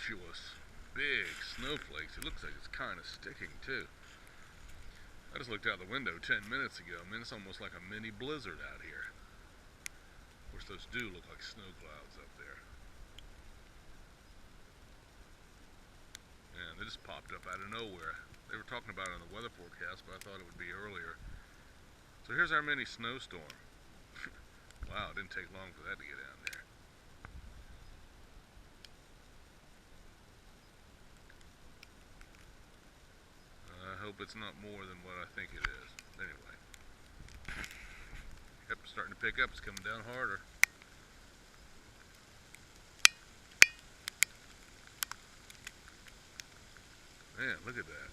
voluptuous, big snowflakes. It looks like it's kind of sticking too. I just looked out the window 10 minutes ago. Man, it's almost like a mini blizzard out here. Of course, those do look like snow clouds up there. And they just popped up out of nowhere. They were talking about it in the weather forecast, but I thought it would be earlier. So here's our mini snowstorm. Wow, it didn't take long for that to get down there. I hope it's not more than what I think it is. Anyway. Yep, starting to pick up. It's coming down harder. Man, look at that.